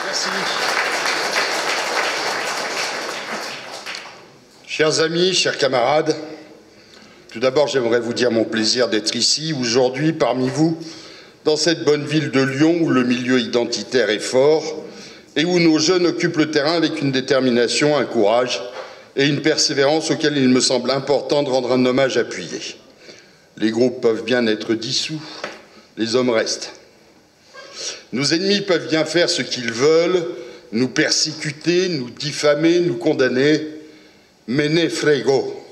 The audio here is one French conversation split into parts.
Merci. Chers amis, chers camarades, tout d'abord, j'aimerais vous dire mon plaisir d'être ici, aujourd'hui, parmi vous, dans cette bonne ville de Lyon où le milieu identitaire est fort et où nos jeunes occupent le terrain avec une détermination, un courage et une persévérance auxquels il me semble important de rendre un hommage appuyé. Les groupes peuvent bien être dissous, les hommes restent. Nos ennemis peuvent bien faire ce qu'ils veulent, nous persécuter, nous diffamer, nous condamner, mais ne frego.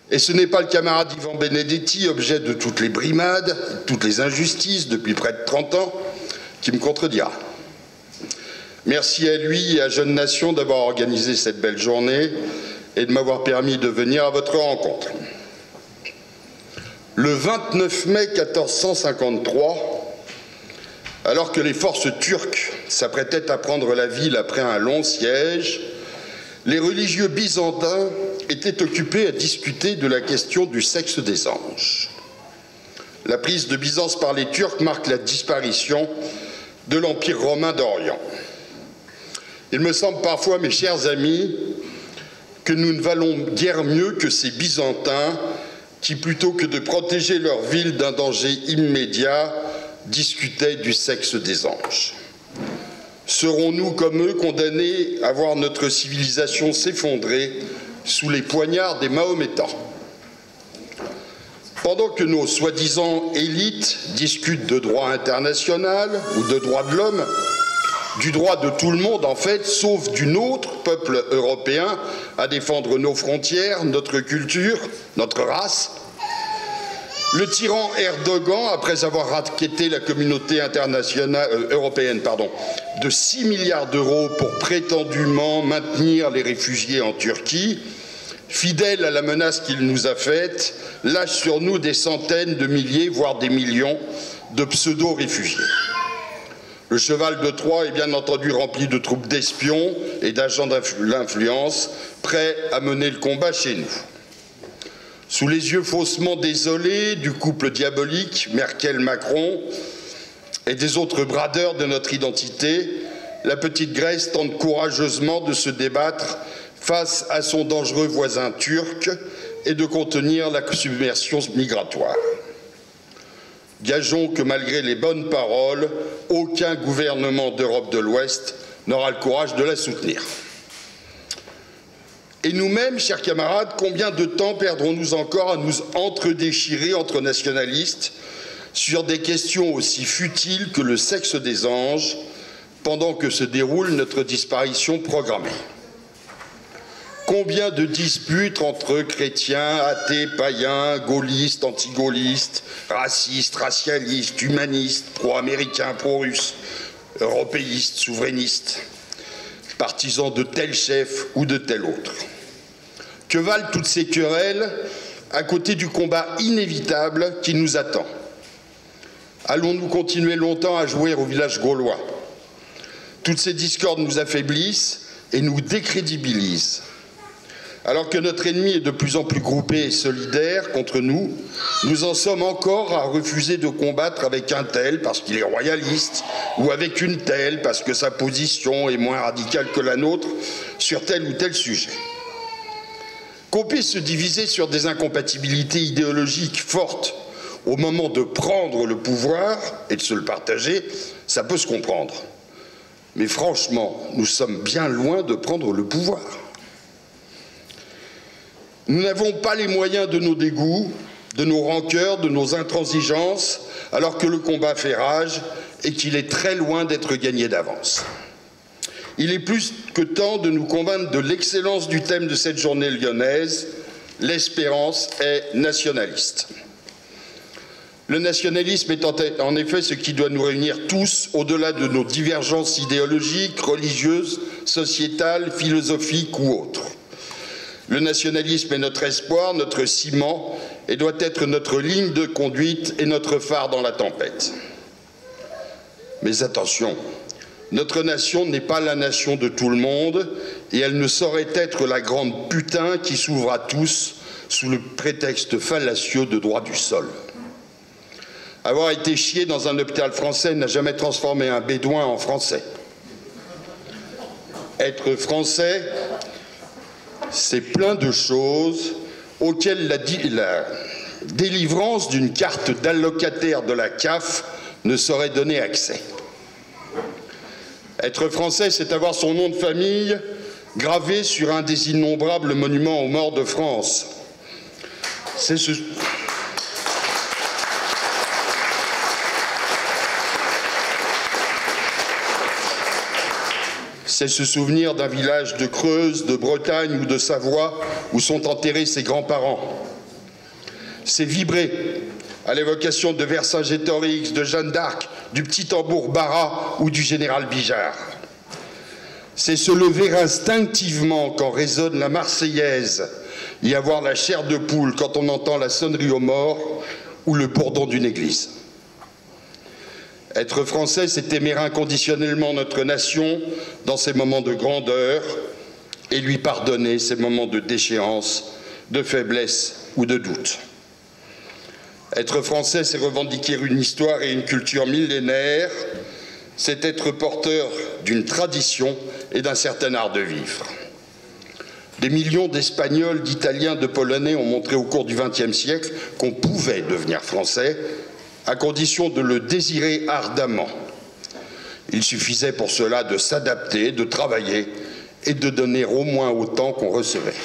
Et ce n'est pas le camarade Ivan Benedetti, objet de toutes les brimades, toutes les injustices depuis près de 30 ans, qui me contredira. Merci à lui et à Jeune Nation d'avoir organisé cette belle journée et de m'avoir permis de venir à votre rencontre. Le 29 mai 1453, alors que les forces turques s'apprêtaient à prendre la ville après un long siège, les religieux byzantins étaient occupés à discuter de la question du sexe des anges. La prise de Byzance par les Turcs marque la disparition de l'Empire romain d'Orient. Il me semble parfois, mes chers amis, que nous ne valons guère mieux que ces Byzantins qui, plutôt que de protéger leur ville d'un danger immédiat, discutaient du sexe des anges. Serons-nous, comme eux, condamnés à voir notre civilisation s'effondrer sous les poignards des Mahométans? Pendant que nos soi-disant élites discutent de droit international ou de droits de l'homme, du droit de tout le monde en fait, sauf du nôtre, peuple européen, à défendre nos frontières, notre culture, notre race, le tyran Erdogan, après avoir raquetté la communauté européenne de 6 milliards d'euros pour prétendument maintenir les réfugiés en Turquie, fidèle à la menace qu'il nous a faite, lâche sur nous des centaines de milliers, voire des millions de pseudo-réfugiés. Le cheval de Troie est bien entendu rempli de troupes d'espions et d'agents d'influence, prêts à mener le combat chez nous. Sous les yeux faussement désolés du couple diabolique Merkel-Macron et des autres bradeurs de notre identité, la petite Grèce tente courageusement de se débattre face à son dangereux voisin turc et de contenir la submersion migratoire. Gageons que malgré les bonnes paroles, aucun gouvernement d'Europe de l'Ouest n'aura le courage de la soutenir. Et nous-mêmes, chers camarades, combien de temps perdrons-nous encore à nous entre-déchirer entre nationalistes sur des questions aussi futiles que le sexe des anges pendant que se déroule notre disparition programmée? Combien de disputes entre chrétiens, athées, païens, gaullistes, anti-gaullistes, racistes, racialistes, humanistes, pro-américains, pro-russes, européistes, souverainistes, partisans de tel chef ou de tel autre? Que valent toutes ces querelles à côté du combat inévitable qui nous attend? Allons-nous continuer longtemps à jouer au village gaulois? Toutes ces discordes nous affaiblissent et nous décrédibilisent. Alors que notre ennemi est de plus en plus groupé et solidaire contre nous, nous en sommes encore à refuser de combattre avec un tel parce qu'il est royaliste, ou avec une telle parce que sa position est moins radicale que la nôtre sur tel ou tel sujet. Qu'on puisse se diviser sur des incompatibilités idéologiques fortes au moment de prendre le pouvoir et de se le partager, ça peut se comprendre. Mais franchement, nous sommes bien loin de prendre le pouvoir. Nous n'avons pas les moyens de nos dégoûts, de nos rancœurs, de nos intransigeances, alors que le combat fait rage et qu'il est très loin d'être gagné d'avance. Il est plus que temps de nous convaincre de l'excellence du thème de cette journée lyonnaise. L'espérance est nationaliste. Le nationalisme est en effet ce qui doit nous réunir tous, au-delà de nos divergences idéologiques, religieuses, sociétales, philosophiques ou autres. Le nationalisme est notre espoir, notre ciment, et doit être notre ligne de conduite et notre phare dans la tempête. Mais attention, notre nation n'est pas la nation de tout le monde, et elle ne saurait être la grande putain qui s'ouvre à tous sous le prétexte fallacieux de droit du sol. Avoir été chié dans un hôpital français n'a jamais transformé un bédouin en français. Être français, c'est plein de choses auxquelles la délivrance d'une carte d'allocataire de la CAF ne saurait donner accès. Être français, c'est avoir son nom de famille gravé sur un des innombrables monuments aux morts de France. C'est se souvenir d'un village de Creuse, de Bretagne ou de Savoie où sont enterrés ses grands-parents. C'est vibrer à l'évocation de Vercingétorix, de Jeanne d'Arc, du petit tambour Barra ou du général Bijard. C'est se lever instinctivement quand résonne la Marseillaise et avoir la chair de poule quand on entend la sonnerie aux morts ou le bourdon d'une église. Être français, c'est aimer inconditionnellement notre nation dans ses moments de grandeur et lui pardonner ses moments de déchéance, de faiblesse ou de doute. Être français, c'est revendiquer une histoire et une culture millénaires, c'est être porteur d'une tradition et d'un certain art de vivre. Des millions d'Espagnols, d'Italiens, de Polonais ont montré au cours du XXe siècle qu'on pouvait devenir français, à condition de le désirer ardemment. Il suffisait pour cela de s'adapter, de travailler et de donner au moins autant qu'on recevait.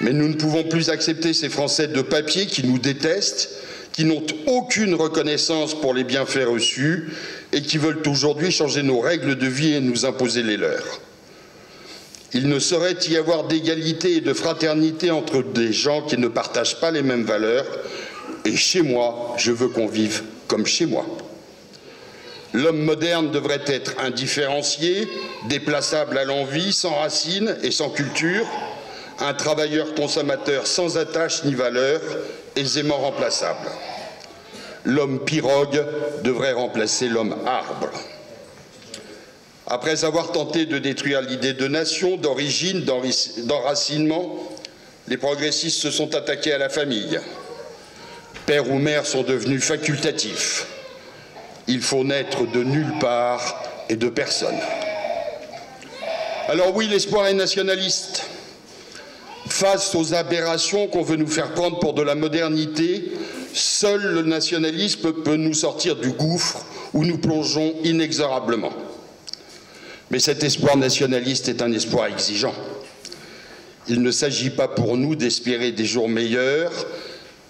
Mais nous ne pouvons plus accepter ces Français de papier qui nous détestent, qui n'ont aucune reconnaissance pour les bienfaits reçus et qui veulent aujourd'hui changer nos règles de vie et nous imposer les leurs. Il ne saurait y avoir d'égalité et de fraternité entre des gens qui ne partagent pas les mêmes valeurs. Et chez moi, je veux qu'on vive comme chez moi. L'homme moderne devrait être indifférencié, déplaçable à l'envi, sans racines et sans culture, un travailleur consommateur sans attache ni valeur, aisément remplaçable. L'homme pirogue devrait remplacer l'homme arbre. Après avoir tenté de détruire l'idée de nation, d'origine, d'enracinement, les progressistes se sont attaqués à la famille. Père ou mère sont devenus facultatifs. Il faut naître de nulle part et de personne. Alors oui, l'espoir est nationaliste. Face aux aberrations qu'on veut nous faire prendre pour de la modernité, seul le nationalisme peut nous sortir du gouffre où nous plongeons inexorablement. Mais cet espoir nationaliste est un espoir exigeant. Il ne s'agit pas pour nous d'espérer des jours meilleurs,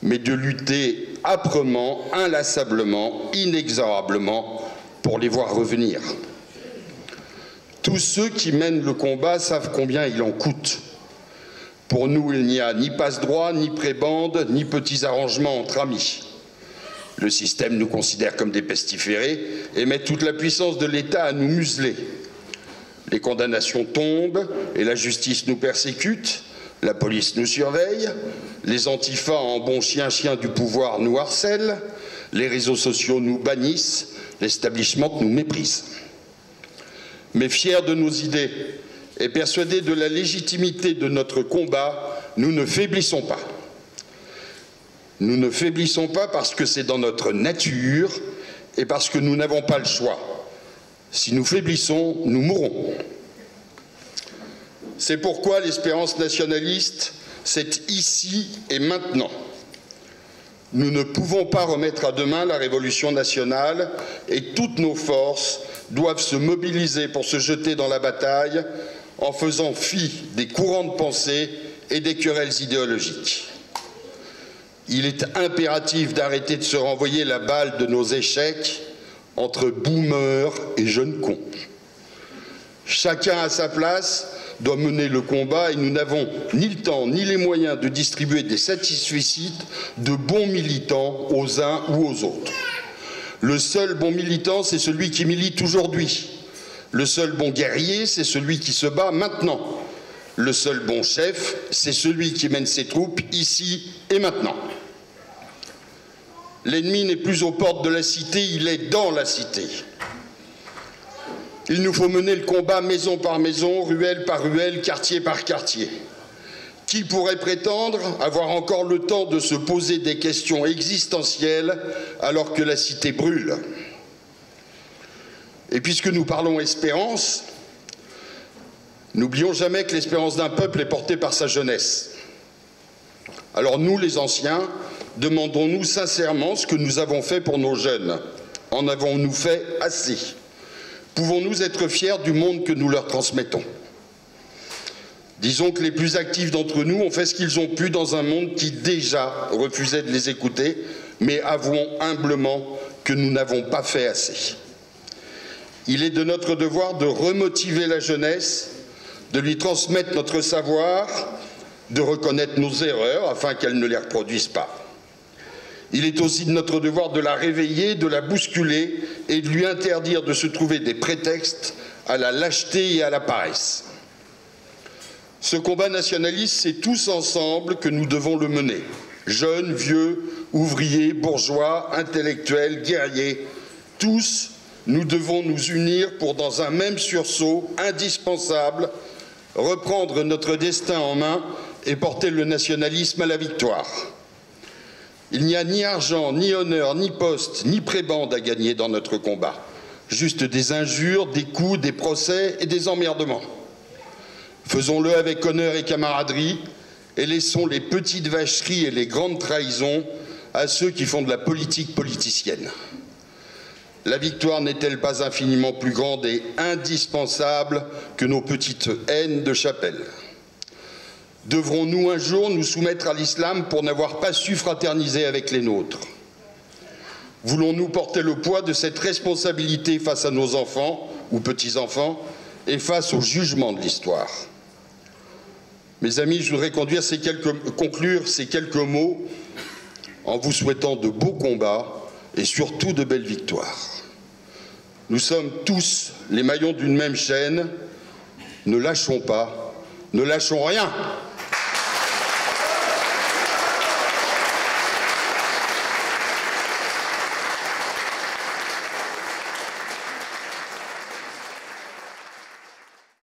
mais de lutter âprement, inlassablement, inexorablement pour les voir revenir. Tous ceux qui mènent le combat savent combien il en coûte. Pour nous, il n'y a ni passe-droit, ni prébande, ni petits arrangements entre amis. Le système nous considère comme des pestiférés et met toute la puissance de l'État à nous museler. Les condamnations tombent et la justice nous persécute. La police nous surveille, les antifas en bons chiens du pouvoir nous harcèlent, les réseaux sociaux nous bannissent, l'establishment nous méprise. Mais fiers de nos idées et persuadés de la légitimité de notre combat, nous ne faiblissons pas. Nous ne faiblissons pas parce que c'est dans notre nature et parce que nous n'avons pas le choix. Si nous faiblissons, nous mourrons. C'est pourquoi l'espérance nationaliste, c'est ici et maintenant. Nous ne pouvons pas remettre à demain la révolution nationale et toutes nos forces doivent se mobiliser pour se jeter dans la bataille en faisant fi des courants de pensée et des querelles idéologiques. Il est impératif d'arrêter de se renvoyer la balle de nos échecs entre boomers et jeunes cons. Chacun à sa place doit mener le combat et nous n'avons ni le temps ni les moyens de distribuer des satisfecit de bons militants aux uns ou aux autres. Le seul bon militant, c'est celui qui milite aujourd'hui. Le seul bon guerrier, c'est celui qui se bat maintenant. Le seul bon chef, c'est celui qui mène ses troupes ici et maintenant. L'ennemi n'est plus aux portes de la cité, il est dans la cité. Il nous faut mener le combat maison par maison, ruelle par ruelle, quartier par quartier. Qui pourrait prétendre avoir encore le temps de se poser des questions existentielles alors que la cité brûle? Et puisque nous parlons espérance, n'oublions jamais que l'espérance d'un peuple est portée par sa jeunesse. Alors nous, les anciens, demandons-nous sincèrement ce que nous avons fait pour nos jeunes. En avons-nous fait assez? Pouvons-nous être fiers du monde que nous leur transmettons? Disons que les plus actifs d'entre nous ont fait ce qu'ils ont pu dans un monde qui déjà refusait de les écouter, mais avouons humblement que nous n'avons pas fait assez. Il est de notre devoir de remotiver la jeunesse, de lui transmettre notre savoir, de reconnaître nos erreurs afin qu'elle ne les reproduise pas. Il est aussi de notre devoir de la réveiller, de la bousculer et de lui interdire de se trouver des prétextes à la lâcheté et à la paresse. Ce combat nationaliste, c'est tous ensemble que nous devons le mener. Jeunes, vieux, ouvriers, bourgeois, intellectuels, guerriers, tous, nous devons nous unir pour, dans un même sursaut indispensable, reprendre notre destin en main et porter le nationalisme à la victoire. Il n'y a ni argent, ni honneur, ni poste, ni prébende à gagner dans notre combat. Juste des injures, des coups, des procès et des emmerdements. Faisons-le avec honneur et camaraderie et laissons les petites vacheries et les grandes trahisons à ceux qui font de la politique politicienne. La victoire n'est-elle pas infiniment plus grande et indispensable que nos petites haines de chapelle? Devrons-nous un jour nous soumettre à l'islam pour n'avoir pas su fraterniser avec les nôtres? Voulons-nous porter le poids de cette responsabilité face à nos enfants ou petits-enfants et face au jugement de l'histoire? Mes amis, je voudrais conclure ces quelques mots en vous souhaitant de beaux combats et surtout de belles victoires. Nous sommes tous les maillons d'une même chaîne. Ne lâchons pas, ne lâchons rien.